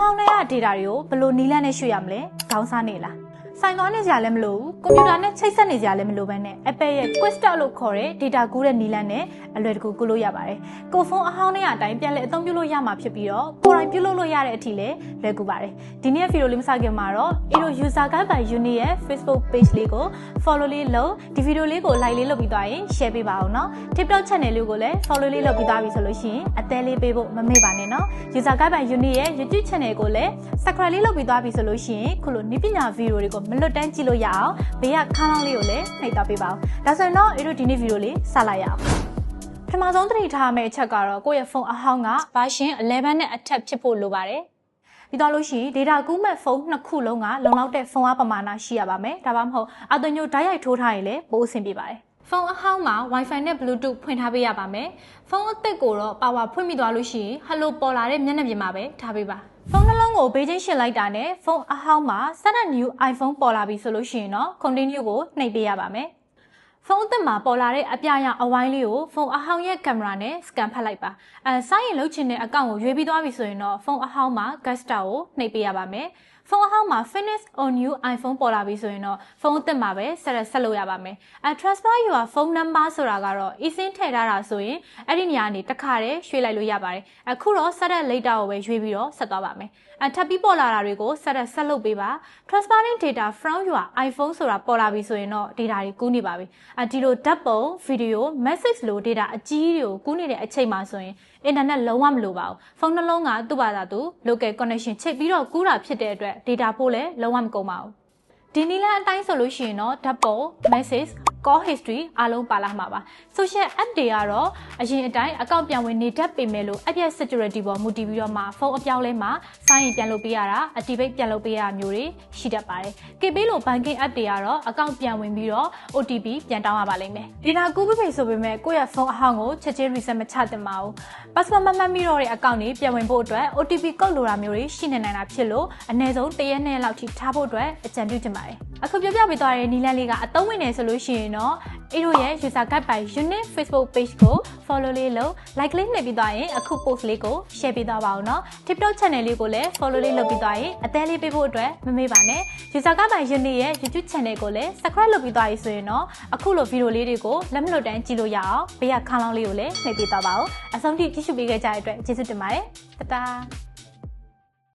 hao na ya data တွေကိုဘယ်လိုနီးလန်းနဲ့ရွှေ့ရမလဲခေါင်းစားနေလားဆိုင်သွားနေကြလည်းမလို့ကွန်ပျူတာနဲ့ချိတ်ဆက်နေကြလည်းမလို့ပဲနဲ့ Apple ရဲ့ Quastar လို့ခေါ်တဲ့ data ကူးတဲ့နီးလန်းနဲ့အလွယ်တကူကူးလို့ရပါတယ်ကိုဖုန်းအဟောင်းနဲ့အတိုင်းပြန်လဲအသုံးပြုလို့ရမှာဖြစ်ပြီးတော့ကိုယ်တိုင်ပြုလုပ်လို့ရတဲ့အထိလည်းလွယ်ကူပါတယ်ဒီနေ့ဗီဒီယိုလေးမစခင်မှာတော့ Aero User Guide by Uni ရဲ့ Facebook page လေးကို follow လေးလုပ်ဒီဗီဒီယိုလေးကို like လေးလုပ်ပြီးသွားရင် share ပေးပါအောင်နော် TikTok channel လေးကိုလည်း follow လေးလုပ်ပြီးသွားပြီဆိုလို့ရှိရင်အသေးလေးပေးဖို့မမေ့ပါနဲ့နော် User Guide by Uni ရဲ့ YouTube channel ကိုလည်း subscribe လေးလုပ်ပြီးသွားပြီဆိုလို့ရှိရင်ခုလိုနည်းပညာဗီဒီယိုတွေကိုမလွတ်တမ်းကြည့်လို့ရအောင်ဘေးကခန်းလောင်းလေးကိုလည်းနှိပ်သွားပေးပါဦးဒါဆိုရင်တော့အဲ့တို့ဒီနေ့ဗီဒီယိုလေးစလိုက်ရအောင်ပထမဆုံးသတိထားမယ့်အချက်ကတော့ကိုယ့်ရဲ့ဖုန်းအဟောင်းက version 11နဲ့အထက်ဖြစ်ဖို့လိုပါတယ်ပြီးတော့လို့ရှိရင် data ကူးမဲ့ဖုန်းနှစ်ခုလုံးကလုံလောက်တဲ့ဖုန်းအားပမာဏရှိရပါမယ်ဒါမှမဟုတ်အသွင်ညိုဓာတ်ရိုက်ထိုးထားရင်လည်းပိုအဆင်ပြေပါတယ်ဖုန်းအဟောင်းမှာ Wi-Fi နဲ့ Bluetooth ဖွင့်ထားပေးရပါမယ်ဖုန်းအသစ်ကိုတော့ power ဖွင့်ပြီးသွားလို့ရှိရင် hello ပေါ်လာတဲ့မျက်နှာပြင်မှာပဲထားပေးပါဖုန်းနှလုံးကိုဘေးချင်းရှင်းလိုက်တာနဲ့ဖုန်းအဟောင်းမှာ set a new iPhone ပေါ်လာပြီဆိုလို့ရှိရင်တော့ continue ကိုနှိပ်ပေးရပါမယ်ဖုန်းအသစ်မှာပေါ်လာတဲ့အပြာရောင်အဝိုင်းလေးကိုဖုန်းအဟောင်းရဲ့ကင်မရာနဲ့ scan ဖတ်လိုက်ပါစိုင်းရင်လုပ်ချင်တဲ့အကောင့်ကိုရွေးပြီးသွားပြီဆိုရင်တော့ဖုန်းအဟောင်းမှာ Guestar ကိုနှိပ်ပေးရပါမယ်ဖုန်းအဟောင်းမှာ finish on new iPhone ပေါ်လာပြီဆိုရင်တော့ဖုန်းအသစ်မှာပဲဆက်လို့ရပါမယ်transfer your phone number ဆိုတာကတော့ eSIM ထည့်ထားတာဆိုရင်အဲ့ဒီနေရာကနေတစ်ခါတည်းရွှေ့လိုက်လို့ရပါတယ်အခုတော့ set later ကိုပဲရွေးပြီးတော့ဆက်သွားပါမယ်ထပ်ပြီးပေါ်လာတာတွေကိုဆက်လုပ်ပေးပါ transferring data from your iPhone ဆိုတာပေါ်လာပြီဆိုရင်တော့ data တွေကူးနေပါပြီဒီလိုဓာတ်ပုံ video message လို့ data အကြီးတွေကိုကူးနေတဲ့အချိန်မှာဆိုရင် internet လုံးဝမလိုပါဘူးဖုန်းနှလုံးကသူ့ဘာသာသူ local connection ချိတ်ပြီးတော့ကူးတာဖြစ်တဲ့အတွက် data ပို့လည်းလုံးဝမကုန်ပါဘူးဒီနည်းလမ်းအတိုင်းဆိုလို့ရှိရင်တော့ဓာတ်ပုံ message call history အားလုံးပါလာမှာပါ social app တွေကတော့အရင်အတိုင်းအကောင့်ပြန်ဝင်နေတတ်ပေမဲ့လို့ app ရဲ့ security ပေါ်မူတည်ပြီးတော့မှဖုန်းအပြောင်းလဲမှာစိုင်းရင်ပြန်လုပ်ပေးရတာ activate ပြန်လုပ်ပေးရမျိုးတွေရှိတတ်ပါတယ် KB လို့ banking app တွေကတော့အကောင့်ပြန်ဝင်ပြီးတော့ OTP ပြန်တောင်းရပါလိမ့်မယ် data ကူးပေးဆိုပေမဲ့ကိုယ့်ရဲ့ဖုန်းအဟောင်းကိုချက်ချင်း reset မချသင့်ပါဘူး password မမှတ်မိတော့တဲ့အကောင့်တွေပြန်ဝင်ဖို့အတွက် OTP ကုတ်လိုတာမျိုးတွေရှိနေနိုင်တာဖြစ်လို့အနည်းဆုံး1ရက်နဲ့လောက်ထိထားဖို့အတွက်အကြံပြုချင်ပါတယ်အခုပြောပြပေးသွားတဲ့နီလန်းလေးကအသုံးဝင်နေဆိုလို့ရှိရင်တော့အဲ့တို့ရဲ့ user guide by Uni Facebook page ကို follow လေးလုပ် like လေးနှိပ်ပြီးသွားရင်အခု post လေးကို share ပေးသွားပါဦးနော် TikTok channel လေးကိုလည်း follow လေးလုပ်ပြီးသွားရင်အသေးလေးပေးဖို့အတွက်မမေ့ပါနဲ့ user guide by Uni ရဲ့ YouTube channel ကိုလည်း subscribe လုပ်ပြီးသွားပြီဆိုရင်တော့အခုလို video လေးတွေကိုလက်မလွတ်တမ်းကြည့်လို့ရအောင်ဘေးကခန်းလောင်းလေးကိုလည်းနှိပ်ပေးသွားပါဦးအဆုံးထိကြည့်ရှုပေးခဲ့ကြတဲ့အတွက်ကျေးဇူးတင်ပါတယ်တတာ